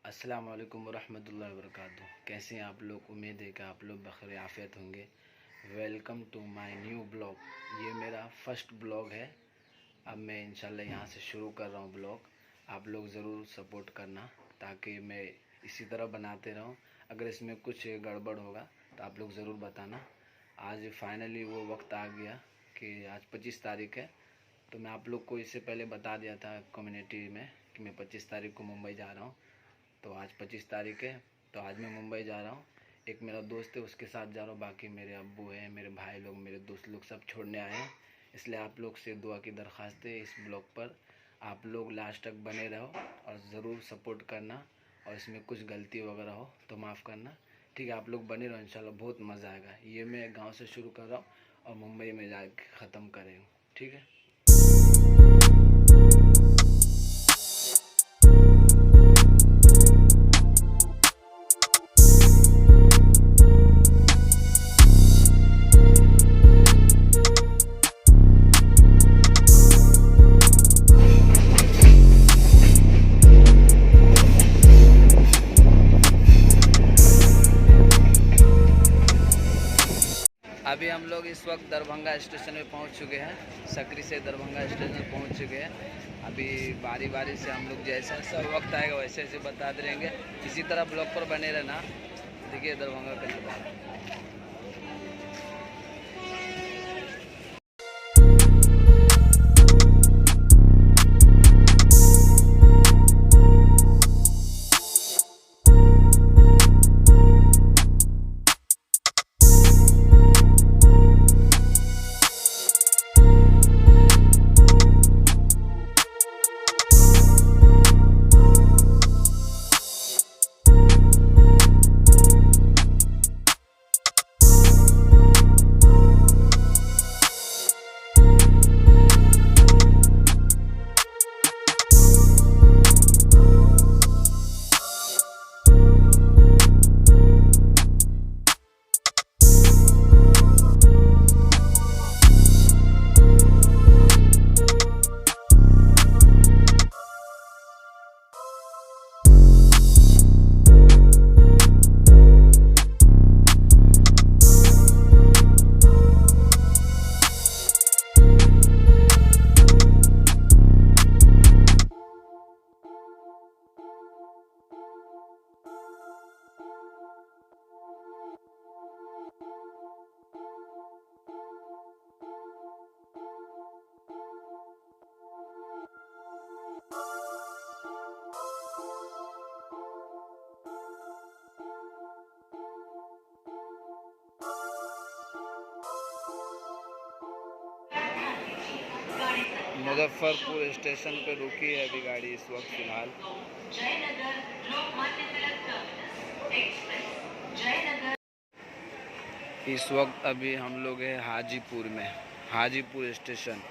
अस्सलाम वालेकुम वरहमतुल्लाहि वबरकातुहू। कैसे हैं आप लोग? उम्मीद है कि आप लोग बखैर आफियत होंगे। Welcome to my new blog. ये मेरा फर्स्ट ब्लॉग है। अब मैं इंशाल्लाह यहाँ से शुरू कर रहा हूँ ब्लॉग। आप लोग ज़रूर सपोर्ट करना ताकि मैं इसी तरह बनाते रहूँ। अगर इसमें कुछ गड़बड़ होगा तो आप लोग ज़रूर बताना। आज फाइनली वो वक्त आ गया कि आज 25 तारीख है। तो मैं आप लोग को इससे पहले बता दिया था कम्युनिटी में कि मैं 25 तारीख को मुंबई जा रहा हूँ। तो आज 25 तारीख है, तो आज मैं मुंबई जा रहा हूँ। एक मेरा दोस्त है, उसके साथ जा रहा हूँ। बाकी मेरे अब्बू हैं, मेरे भाई लोग, मेरे दोस्त लोग सब छोड़ने आए हैं। इसलिए आप लोग से दुआ की दरख्वास्त है। इस ब्लॉग पर आप लोग लास्ट तक बने रहो और ज़रूर सपोर्ट करना। और इसमें कुछ गलती वगैरह हो तो माफ़ करना, ठीक है? आप लोग बने रहो, इंशाल्लाह बहुत मज़ा आएगा। ये मैं गाँव से शुरू कर रहा हूँ और मुंबई में जाके ख़त्म करेंगे, ठीक है? अभी हम लोग इस वक्त दरभंगा स्टेशन में पहुंच चुके हैं। सकरी से दरभंगा स्टेशन पहुंच चुके हैं। अभी बारी बारी से हम लोग जैसा सब वक्त आएगा वैसे वैसे बताते रहेंगे। इसी तरह ब्लॉग पर बने रहना। देखिए दरभंगा का नज़ारा। मुजफ्फरपुर स्टेशन पे रुकी है अभी गाड़ी इस वक्त फ़िलहाल। इस वक्त अभी हम लोग हैं हाजीपुर में, हाजीपुर स्टेशन।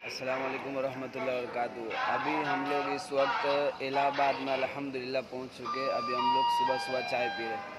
अस्सलाम वालेकुम वरहमतुल्लाहि वबरकातुहू। अभी हम लोग इस वक्त इलाहाबाद में अल्हम्दुलिल्लाह पहुंच चुके। अभी हम लोग सुबह सुबह चाय पी रहे हैं।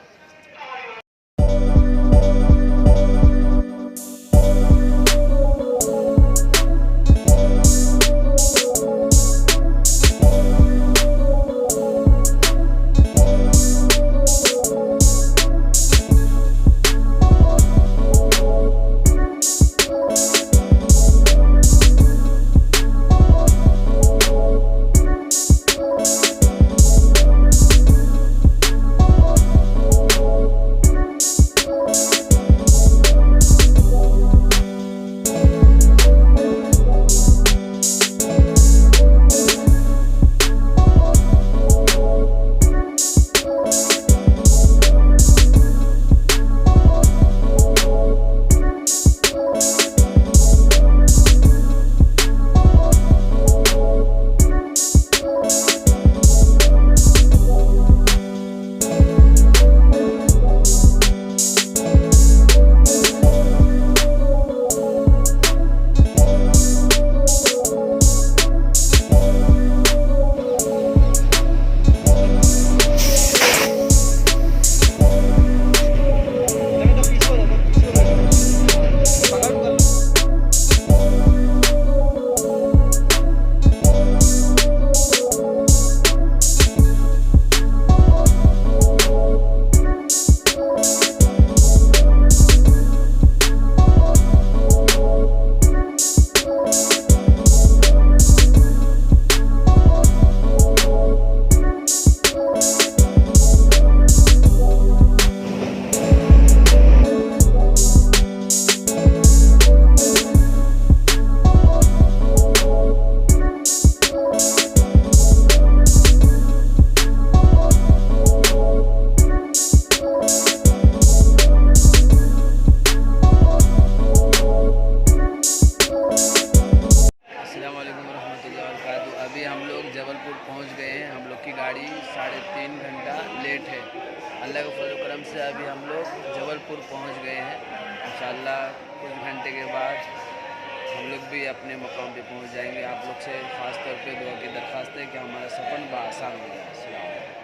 जबलपुर पहुंच गए हैं। इंशाल्लाह कुछ घंटे के बाद हम लोग भी अपने मकाम पे पहुंच जाएंगे। आप लोग से ख़ास तौर पे दुआ की दरख्वास्त है कि हमारा सफ़र आसान हो जाए। अस्सलाम वालेकुम।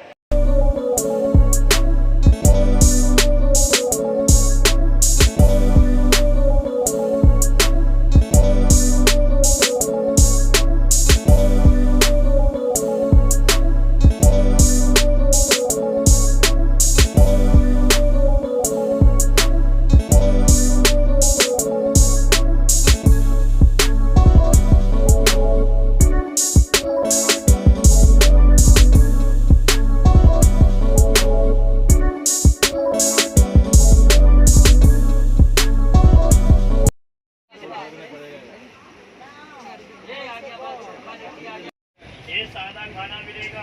ये सादा खाना मिलेगा।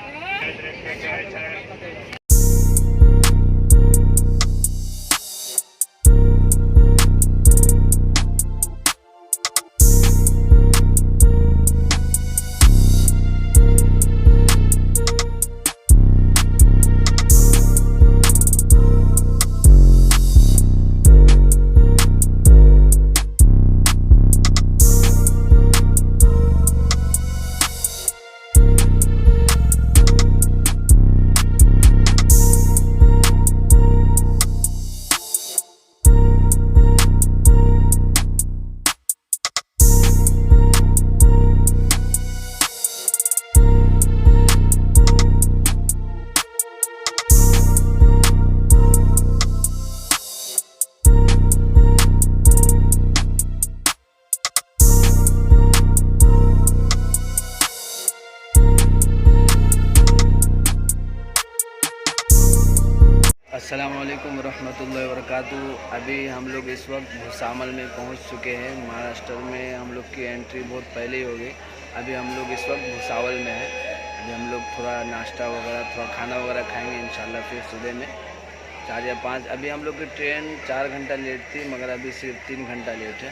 अस्सलामुअलैकुम रहमतुल्लाहि वबरकातुहू। अभी हम लोग इस वक्त भुसावल में पहुंच चुके हैं। महाराष्ट्र में हम लोग की एंट्री बहुत पहले ही हो गई। अभी हम लोग इस वक्त भुसावल में हैं। अभी हम लोग थोड़ा नाश्ता वगैरह थोड़ा खाना वगैरह खाएंगे इंशाल्लाह फिर सुबह में 4 या 5। अभी हम लोग की ट्रेन 4 घंटा लेट थी मगर अभी सिर्फ 3 घंटा लेट है।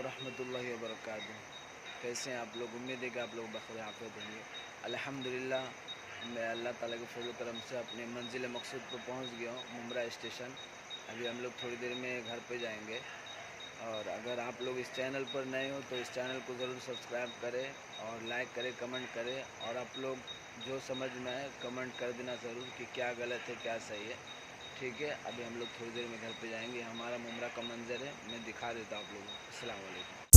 रहमतुल्लाहि वबरकातुहू। कैसे हैं आप लोग? उम्मीद है कि आप लोग बखैर आफियत होंगे। अल्हम्दुलिल्लाह मैं अल्लाह ताला के फजल करम से अपने मंजिल मकसूद पर पहुंच गया हूँ, मुंबई स्टेशन। अभी हम लोग थोड़ी देर में घर पे जाएंगे। और अगर आप लोग इस चैनल पर नए हो तो इस चैनल को ज़रूर सब्सक्राइब करें और लाइक करें, कमेंट करें। और आप लोग जो समझ में आए कमेंट कर देना ज़रूर कि क्या गलत है क्या सही है। ठीक है, अभी हम लोग थोड़ी देर में घर पे जाएंगे। हमारा मुमरा का मंजर है, मैं दिखा देता हूँ आप लोगों को। अस्सलाम वालेकुम।